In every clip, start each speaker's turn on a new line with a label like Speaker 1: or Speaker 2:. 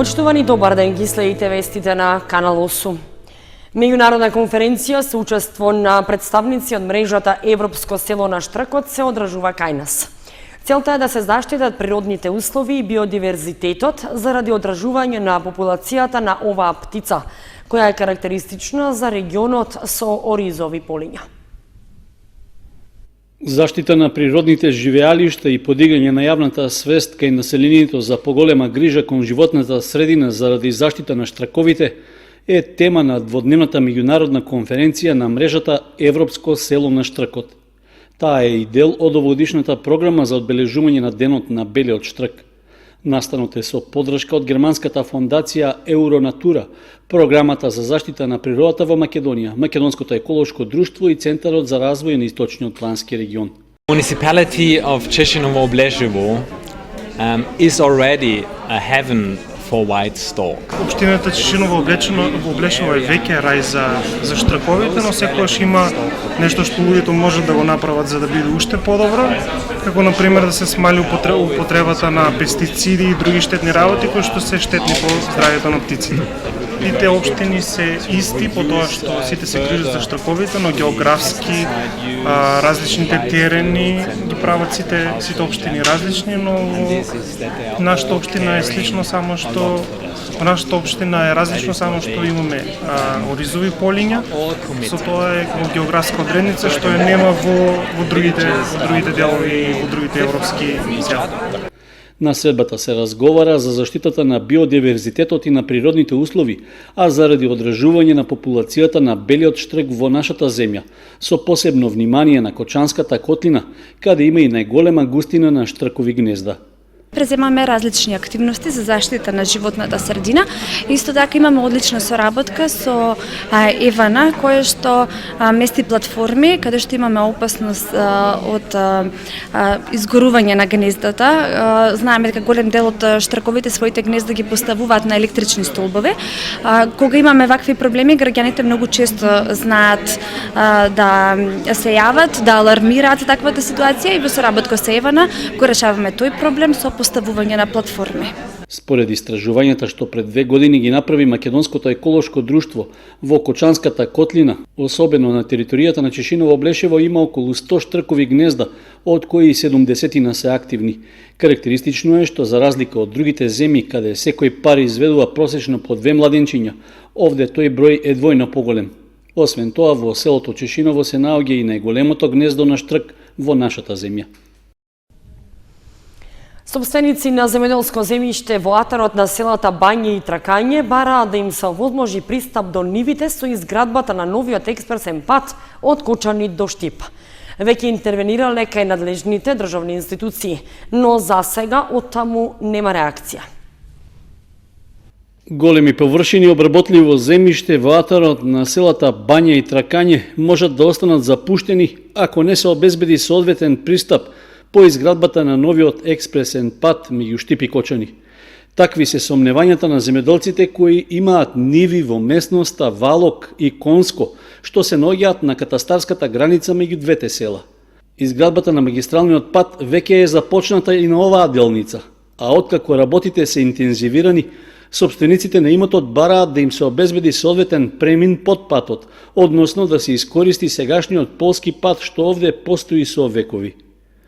Speaker 1: Почитувани, добар ден, ги следите вестите на Канал 8. Меѓународна конференција со учество на представници од мрежата Европско село на Штркот се одржува кај нас. Целта е да се заштитат природните услови и биодиверзитетот заради одржување на популацијата на оваа птица, која е карактеристична за регионот со оризови полиња.
Speaker 2: Заштита на природните живеалишта и подигање на јавната свест кај населението за поголема грижа кон животната средина заради заштита на штраковите е тема на дводневната меѓународна конференција на мрежата Европско село на Штркот. Таа е и дел од овогодишната програма за одбележување на денот на белиот штрк. Настанот е со поддршка од германската фондација Евронатура, програмата за заштита на природата во Македонија, Македонското еколошко друштво и Центарот за развој на Источниот плански регион.
Speaker 3: Municipality of Češinovo Bleževo is already a heaven for white stork.
Speaker 4: Општината Чешиново Облешево е веќе рај за штраковите, но секогаш има нешто што луѓето можат да го направат за да биде уште подобро, како на пример да се смали употребата на пестициди и други штетни работи кои што се штетни по здравјето на птиците. Сите општини се исти по тоа што сите се грижат за штраковите, но географски различните терени ги прават сите општини различни, но нашата општина е слично само што нашата општина е различно само што имаме оризови полиња, со тоа е географска одредница што ја нема во другите делови и во другите европски села.
Speaker 2: На средбата се разговара за заштитата на биодиверзитетот и на природните услови, а заради одржување на популацијата на белиот штрк во нашата земја, со посебно внимание на Кочанската котлина, каде има и најголема густина на штркови гнезда.
Speaker 5: Преземаме различни активности за заштита на животната средина. Исто така имаме одлична соработка со Евана, која што мести платформи каде што имаме опасност од изгорување на гнездата. Знаеме дека голем дел од штрковите своите гнезда ги поставуваат на електрични столбови. Кога имаме вакви проблеми, граѓаните многу често знаат да се јават, да алармираат за таквата ситуација и во соработка со Евана го решаваме тој проблем со поставување на платформи.
Speaker 2: Според истражувањата што пред 2 години ги направи Македонското еколошко друштво во Кочанската котлина, особено на територијата на Чешиново Блешево, има околу 100 штркови гнезда, од кои 70 се активни. Карактеристично е што за разлика од другите земји каде секој пар изведува просечно по 2 младенчиња, овде тој број е двојно поголем. Освен тоа, во селото Чешиново се наоѓа и најголемото гнездо на штрк во нашата земја.
Speaker 1: Собственици на земјоделско земјиште во атарот на селата Бање и Тракање бараат да им се овозможи пристап до нивите со изградбата на новиот експресен пат од Кочани до Штип. Веќе интервенирале кај надлежните државни институции, но за сега од таму нема реакција.
Speaker 2: Големи површини обработливо земјиште во атарот на селата Бање и Тракање можат да останат запуштени ако не се обезбеди соодветен пристап по изградбата на новиот експресен пат меѓу Штип и Кочани. Такви се сомневањата на земјоделците кои имаат ниви во местноста Валок и Конско, што се наоѓаат на катастарската граница меѓу двете села. Изградбата на магистралниот пат веќе е започната и на оваа делница, а откако работите се интензивирани, собствениците на имотот бараат да им се обезбеди соодветен премин под патот, односно да се искористи сегашниот полски пат што овде постои со векови.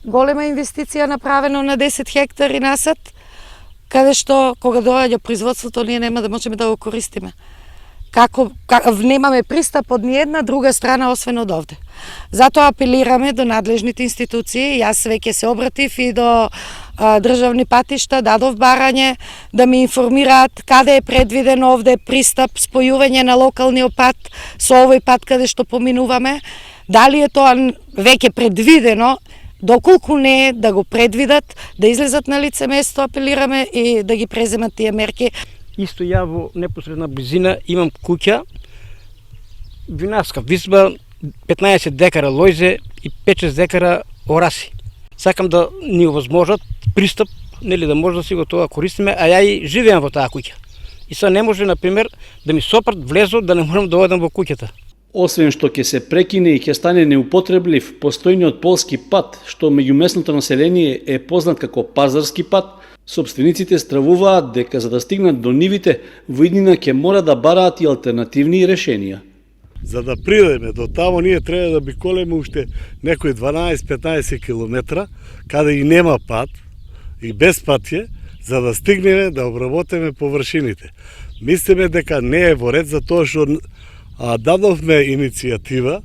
Speaker 6: Голема инвестиција направено на 10 хектари насад, каде што кога доаѓа производството ние нема да можеме да го користиме. Како немаме пристап од ниедна друга страна освен од овде. Затоа апелираме до надлежните институции, јас веќе се обратив и до државни патишта, дадов барање да ми информираат каде е предвидено овде пристап, спојување на локалниот пат со овој пат каде што поминуваме, дали е тоа веќе предвидено. Доколку не е да го предвидат, да излезат на лице место, апелираме и да ги преземат тие мерки.
Speaker 7: Исто ја во непосредна близина имам куќа, винарска визба, 15 декара лојзе и 5-6 декараораси. Сакам да ни овозможат пристап, нели да може да си го тоа користиме, а ја и живеам во таа куќа. И сега не може, например, да ми сопрат влезо да не можам да одам во куќата.
Speaker 2: Освен што ќе се прекине и ќе стане неупотреблив постојниот полски пат, што меѓу местното население е познат како пазарски пат, Собствениците стравуваат дека за да стигнат до нивите, во иднина ќе мора да бараат и алтернативни решенија.
Speaker 8: За да придеме до тамо, ние треба да биколеме уште некои 12-15 километра, каде и нема пат, и без патје, за да стигнеме да обработиме површините. Мислиме дека не е во ред, затоа што дадовме иницијатива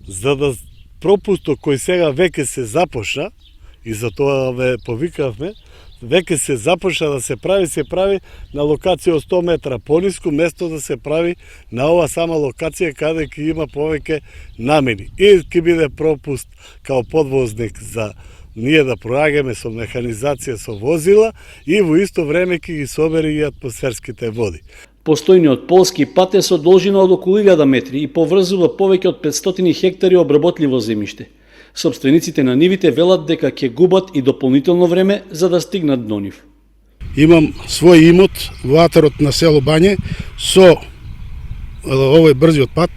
Speaker 8: за да пропустот кој сега веќе се започна, и за тоа ве повикавме, веќе се започна да се прави на локација од 100 метра пониску, место да се прави на ова сама локација каде ќе има повеќе намени. И ќе биде пропуст као подвозник за ние да проаѓаме со механизација со возила и во исто време ќе ги собери и атмосферските води.
Speaker 2: Постојниот полски пат е со должина од околу 1000 метри и поврзува повеќе од 500 хектари обработливо земјиште. Собствениците на нивите велат дека ќе губат и дополнително време за да стигнат до нив.
Speaker 9: Имам свој имот во атарот на село Бање со овој брзиот пат.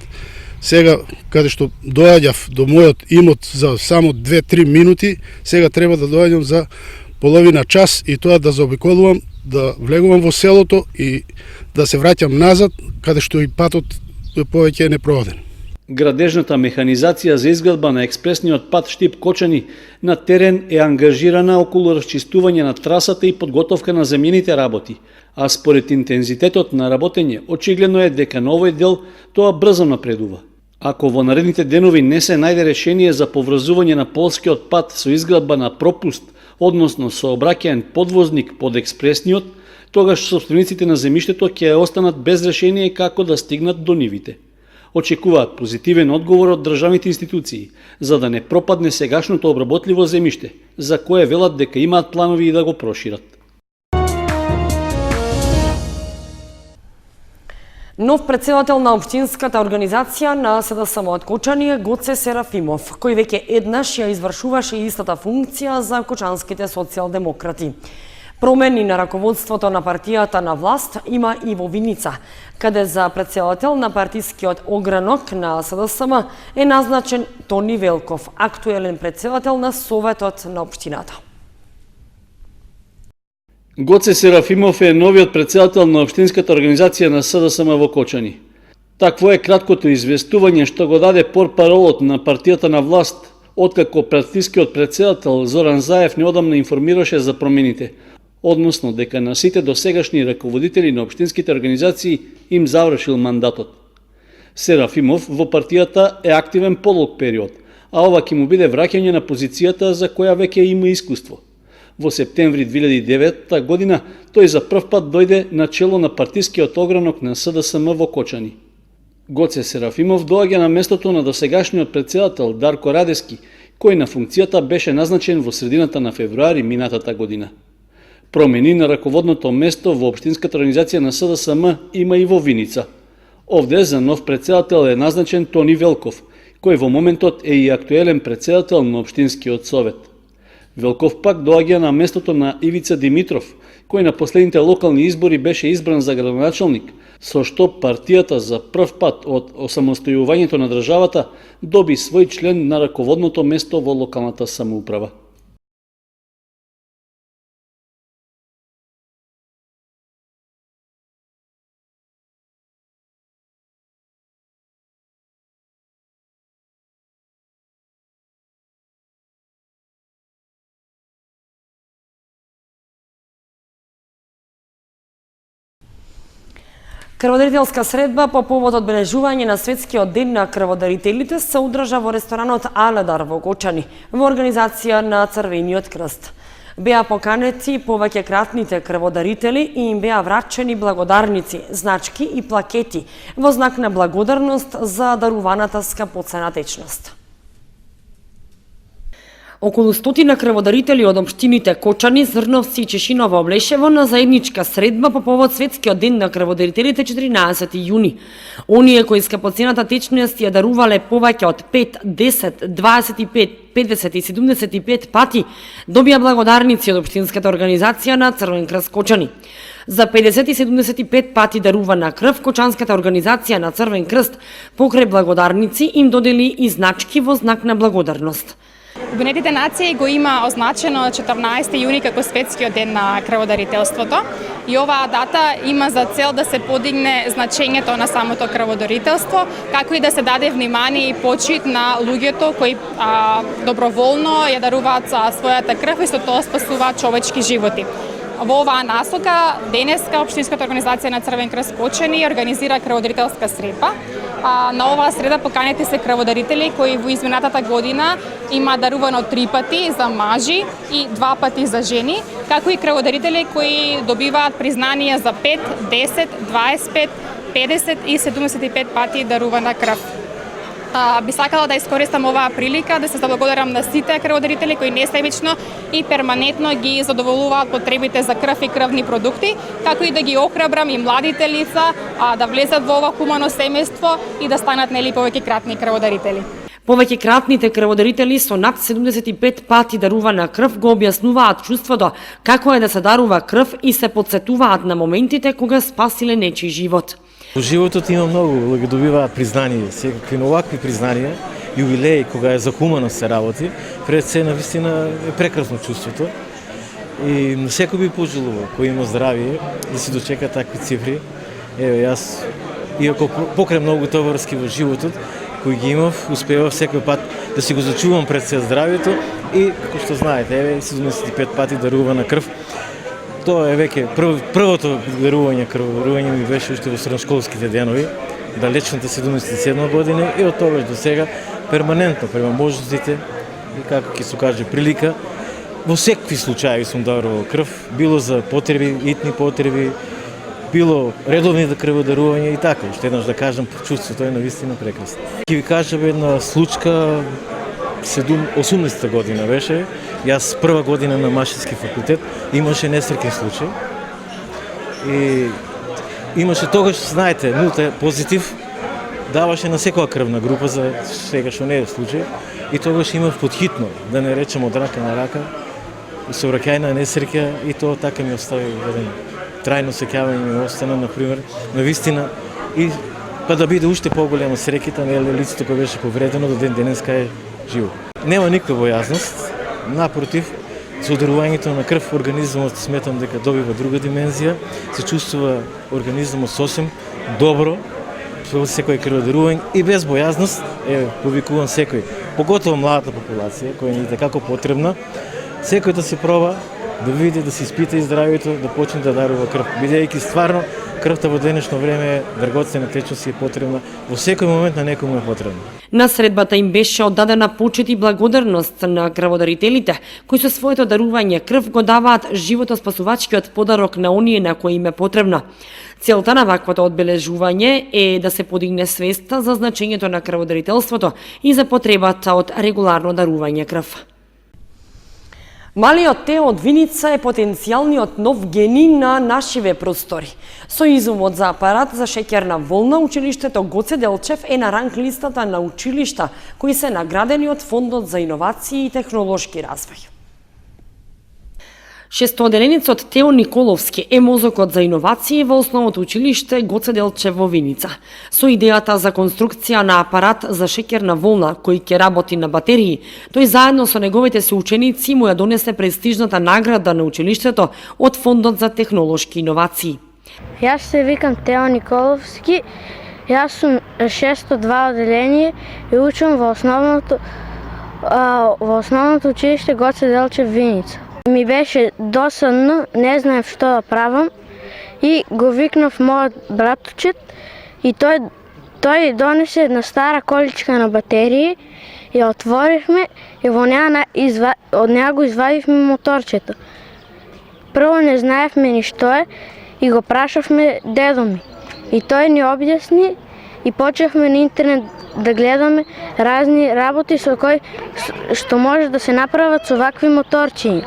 Speaker 9: Сега, каде што доаѓав до мојот имот за само 2-3 минути, сега треба да доаѓам за половина час и тоа да заобиколувам, да влегувам во селото и да се враќам назад, каде што и патот повеќе е непроводен.
Speaker 2: Градежната механизација за изградба на експресниот пат Штип-Кочани на терен е ангажирана околу расчистување на трасата и подготовка на земјените работи, а според интензитетот на работење, очигледно е дека на овој дел тоа брзо напредува. Ако во наредните денови не се најде решение за поврзување на полскиот пат со изградба на пропуст, односно со обраќаен подвозник под експресниот, тогаш собствениците на земјиштето ќе останат без решение како да стигнат до нивите. Очекуваат позитивен одговор од државните институции, за да не пропадне сегашното обработливо земјиште, за кое велат дека имаат планови и да го прошират.
Speaker 1: Нов председател на општинската организација на СДСМ од Кочани е Гоце Серафимов, кој веќе еднаш ја извршуваше истата функција за кочанските социјалдемократи. Промени на раководството на партијата на власт има и во Виница, каде за председател на партискиот огранок на СДСМ е назначен Тони Велков, актуелен председател на Советот на општината.
Speaker 2: Гоце Серафимов е новиот председател на општинската организација на СДСМ во Кочани. Такво е краткото известување што го даде портпаролот на партијата на власт, откако партискиот председател Зоран Заев неодамна информираше за промените, односно дека на сите досегашни раководители на општинските организации им завршил мандатот. Серафимов во партијата е активен подолг период, а ова ќе му биде враќање на позицијата за која веќе има искуство. Во септември 2009 година тој за прв пат дојде на чело на партискиот огранок на СДСМ во Кочани. Гоце Серафимов доаѓа на местото на досегашниот председател Дарко Радески, кој на функцијата беше назначен во средината на февруари минатата година. Промени на раководното место во општинската организација на СДСМ има и во Виница. Овде за нов председател е назначен Тони Велков, кој во моментот е и актуелен председател на општинскиот совет. Велков пак доаѓа на местото на Ивица Димитров, кој на последните локални избори беше избран за градоначалник, со што партијата за прв пат од осамостојувањето на државата доби свој член на раководното место во локалната самоуправа.
Speaker 1: Крводарителска средба по повод одбележување на Светскиот ден на крводарителите се одржа во ресторанот Аледар во Кочани, во организација на Црвениот крст. Беа поканети повеќе кратните крводарители и им беа врачени благодарници, значки и плакети во знак на благодарност за даруваната скапоцена течност. Околу 100 крводарители од општините Кочани, Зрновци и Чешиново облешево на заедничка средба по повод Светскиот ден на крводарителите 14 јуни. Оние кои скапоцената течност ја дарувале повеќе од 5, 10, 25, 50 и 75 пати, добија благодарници од општинската организација на Црвен крст Кочани. За 50 и 75 пати дарувана крв, Кочанската организација на Црвен крст покрај благодарници им додели и значки во знак на благодарност.
Speaker 10: Обединетите нации го има означено 14 јуни како светскиот ден на крводарителството и оваа дата има за цел да се подигне значењето на самото крводарителство, како и да се даде внимание и почит на луѓето кои доброволно ја даруваат својата крв и со тоа спасуваат човечки животи. Во оваа насока, денеска Општинската организација на Црвен крст Кочани организира крводарителска средба. На оваа среда поканети се крводарители кои во изминатата година има дарувано 3 пати за мажи и 2 пати за жени, како и крводарители кои добиваат признание за 5, 10, 25, 50 и 75 пати дарувана крв. Би сакала да искористам оваа прилика да се заблагодарам на сите крводарители кои несебично и перманентно ги задоволуваат потребите за крв и крвни продукти, како и да ги охрабрам и младите лица да влезат во ова хумано семејство и да станат повеќе кратни крводарители.
Speaker 1: Повеќе кратните крводарители со над 75 пати дарувана крв го објаснуваат чувството како е да се дарува крв и се потсетуваат на моментите кога спасиле нечи живот.
Speaker 11: Во животот има многу луѓе добиваат признание, секакви овакви признанија, јубилеи кога е за хуманост се работи, пред се навистина е прекрасно чувството. И секој би пожелувал кој има здравие да си дочека такви цифри. Еве јас, иако покрај многу товарски во животот, кој ги имав, успевав секој пат да си го зачувам пред се здравието и како што знаете, еве 75 пати дарувана крв. Тоа е веќе првото дарување ми беше уште во средношколските денови, далечната 77 година и од тогаш до сега перманентно према можностите и како ќе се каже прилика во секакви случаи сум дарувал крв, било за потреби, итни потреби, било редовни крводарувања и така, уште еднаш да кажам, чувството е навистина прекрасно. Ќе ви кажам една случка, 18-та година беше, јас прва година на Машински факултет, имаше несреќен случај и имаше тогаш, знаете, нулта позитив, даваше на секоја крвна група, за сега што не е случај, и тогаш имав подхитно, да не речем од рака на рака, сообраќајна несреќа и тоа така ми остави еден трајно сеќавање ми остана, например, навистина и па да биде уште поголема среќата, лицето кој беше повредено до ден денеска е живо. Нема никаква бојазност, напротив, со дарувањето на крв организмот сметам дека добива друга димензија, се чувствува организмот сосем добро, со секој крводарување и без бојазност, повикувам секој, поготово младата популација, која ни е како потребна, секој да се проба, да види, да се испита и здравието, да почне да дарува крв, бидејќи стварно крвта во денешно време е драгоцена течност и е потребна, во секој момент на некој му е потребна.
Speaker 1: На средбата им беше оддадена почит и благодарност на крводарителите, кои со своето дарување крв го даваат животоспасувачкиот подарок на оние на кои им е потребна. Целта на ваквото одбележување е да се подигне свеста за значењето на крводарителството и за потребата од регуларно дарување крв. Малиот Тео од Виница е потенцијалниот нов гени на нашиве простори. Со изумот за апарат за шеќерна волна, училиштето Гоце Делчев е на ранг листата на училишта кои се наградени од Фондот за иновации и технолошки развој. Шестоделеницот Тео Николовски е мозокот за иновации во основното училиште Гоце Делчев во Виница. Со идејата за конструкција на апарат за шеќерна волна кој ќе работи на батерии, тој заедно со неговите соученици му ја донесе престижната награда на училиштето од Фондот за технолошки иновации.
Speaker 12: Јас се викам Тео Николовски, јас сум 602 оделение и учам во основното училиште Гоце Делчев Виница. Ми беше досадно, не знаев што да правам и го викнав мојот братучет и тој донесе една стара количка на батерии, ја отворивме и од неа го извадивме моторчето. Прво не знаевме ни што е и го прашавме дедо ми. И тој ни објасни и почнавме на интернет да гледаме разни работи со кои што може да се направат со вакви моторчиња.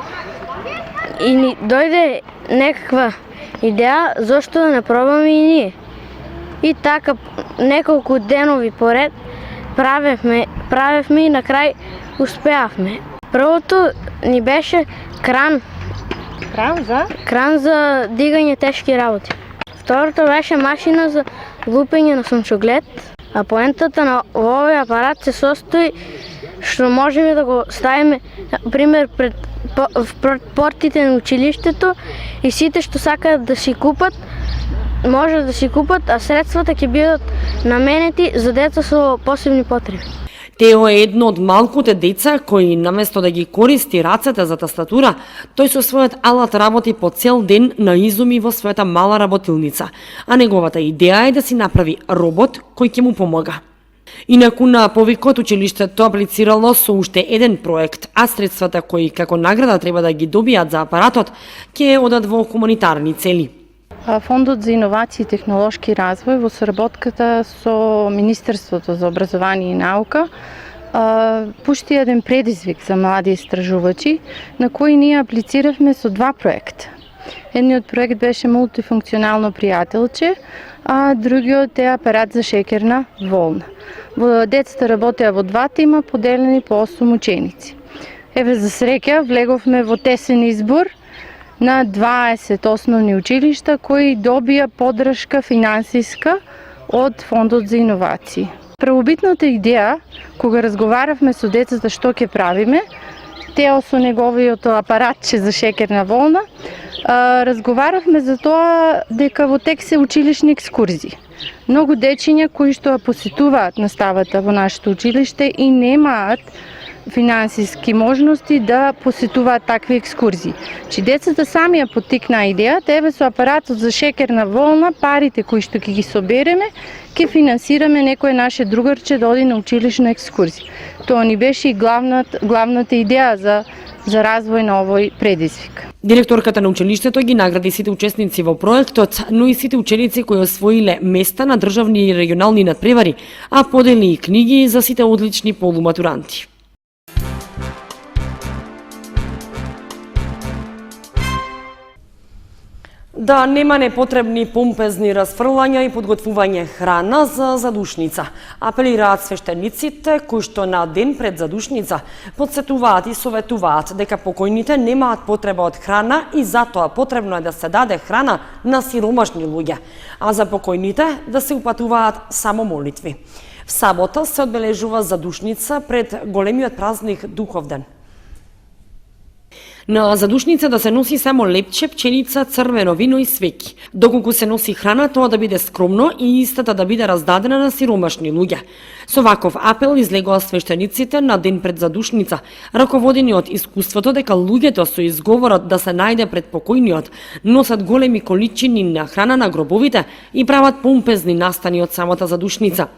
Speaker 12: И ни дојде некаква идеја зошто да не пробаме и ние. И така неколку денови поред правевме и на крај успеавме. Првото ни беше кран. Кран за дигање тешки работи. Второто беше машина за лупење на сончоглед, а поентата на овој апарат се состои што можеме да го ставиме, пример, пред портите на училиштето и сите што сакаат да си купат, може да си купат, а средствата ќе бидат наменети за деца со посебни потреби.
Speaker 1: Тео е едно од малкуте деца кои наместо да ги користи рацете за тастатура, тој со својот алат работи по цел ден на изуми во својата мала работилница, а неговата идеја е да си направи робот кој ќе му помога. Инаку на повикот училиштето аплицирало со уште еден проект, а средствата кои како награда треба да ги добијат за апаратот ќе одат во хуманитарни цели.
Speaker 13: Фондот за иновации и технолошки развој во соработката со Министерството за образование и наука пушти еден предизвик за млади истражувачи, на кој ние аплициравме со два проекта. Едниот проект беше мултифункционално пријателче, а другиот е апарат за шекерна волна. Децата работеа во два тима, поделени по 8 ученици. Еве за среќа влеговме во тесен избор на 20 основни училишта кои добија поддршка финансиска од Фондот за иновации. Првобитната идеја, кога разговаравме со децата што ќе правиме, Тео со неговиот апаратче за шекерна волна, разговаравме за тоа дека во тек се училишни екскурзии. Многу дечиња кои што ја посетуваат наставата во нашето училиште и немаат финансиски можности да посетуваат такви екскурзии. Чи децата сами ја поттикнаа идејата, еве со апаратот за шекерна волна, парите кои што ќе ги собереме, ќе финансираме некој наше другарче да оди на училишна екскурзија. Тоа ни беше и главната идеја за развој на овој предизвик.
Speaker 1: Директорката на училиштето ги награди сите учесници во проектот, но и сите ученици кои освоиле места на државни и регионални надпревари, а подели и книги за сите одлични полуматуранти. Да нема непотребни помпезни расфрлања и подготвување храна за задушница. Апелираат свештениците кои што на ден пред задушница подсетуваат и советуваат дека покојните немаат потреба од храна и затоа потребно е да се даде храна на сиромашни луѓе, а за покојните да се упатуваат само молитви. В сабота се одбележува задушница пред големиот празник Духовден. На задушница да се носи само лепче, пченица, црвено вино и свеќи. Доколку се носи храна, тоа да биде скромно и истата да биде раздадена на сиромашни луѓе. Со ваков апел излегоа свештениците на ден пред задушница, раководени од искуството дека луѓето со изговорот да се најде пред покојниот носат големи количини на храна на гробовите и прават помпезни настани од самата задушница.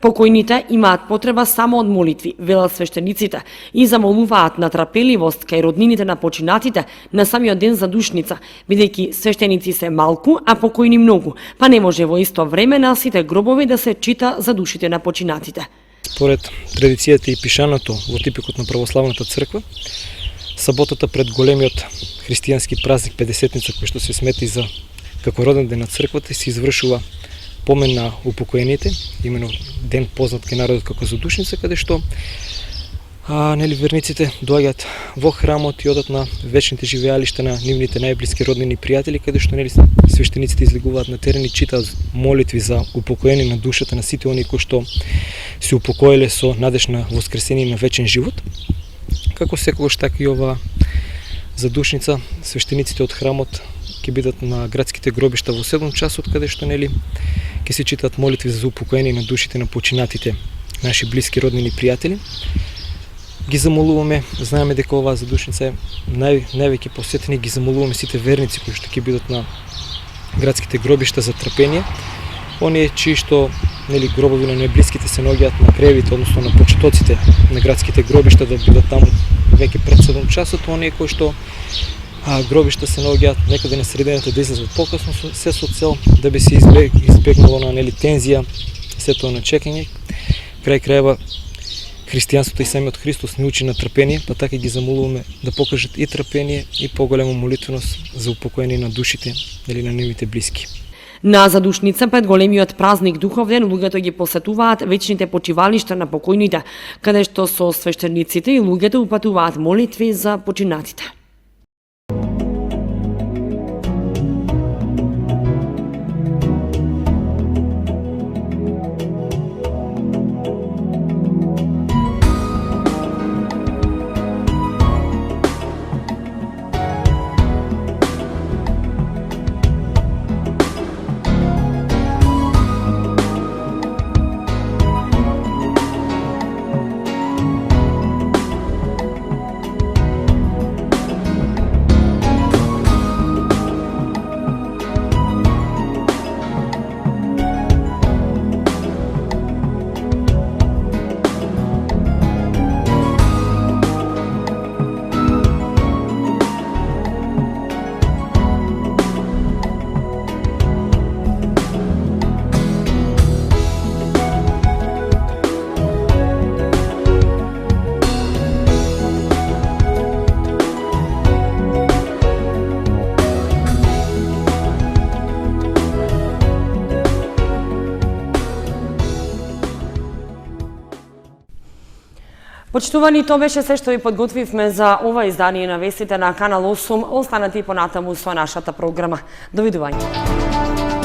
Speaker 1: Покојните имаат потреба само од молитви, велат свештениците, и замолуваат на трапеливост кај роднините на починатите на самиот ден задушница, бидејќи свештеници се малку, а покојни многу, па не може во исто време на сите гробови да се чита за душите на починатите.
Speaker 14: Според традицијата и пишаното во типикот на православната црква, саботата пред големиот христијански празник Педесетница, кој што се смети за како роден ден на црквата, се извршува помен на упокоените, имено ден познат кај народот како задушница, каде што верниците доаѓаат во храмот и одат на вечните живеалишта на нивните најблиски роднини и пријатели, каде што свештениците излегуваат на терен и читаат молитви за упокоени на душата на сите оние кои што се упокоиле со надеж на воскресение на вечен живот. Како секогаш, така и ова задушница, свештениците од храмот ќе бидат на градските гробишта во 7 часот, каде што ќе се читаат молитви за упокоение на душите на починатите наши блиски роднини и пријатели. Ги замолуваме, знаеме дека оваа задушница е највеќе посетени, ги замолуваме сите верници кои што ќе бидат на градските гробишта за трпение. Оние чии што гробови на најблиските се наоѓаат на кревите, односно на почетоците на градските гробишта, да бидат таму веќе пред 7 часот, оние кои што гробишта се наоѓаат некаде на средината да излезат покасно, се со цел да би се избегнало на тензија, сето на чекање. Крај крајва христијанството и самиот Христос ни учи на трпение, па така ги замолуваме да покажат и трпение и поголема молитвеност за упокоение на душите или на нивните блиски.
Speaker 1: На задушница пред големиот празник Духовден луѓето ги посетуваат вечните почивалишта на покојните, каде што со свештениците и луѓето упатуваат молитви за починатите. Почитувани, тоа беше се што ви подготвивме за ова издание на вестите на Канал 8. Останете и понатаму со нашата програма. Довидување.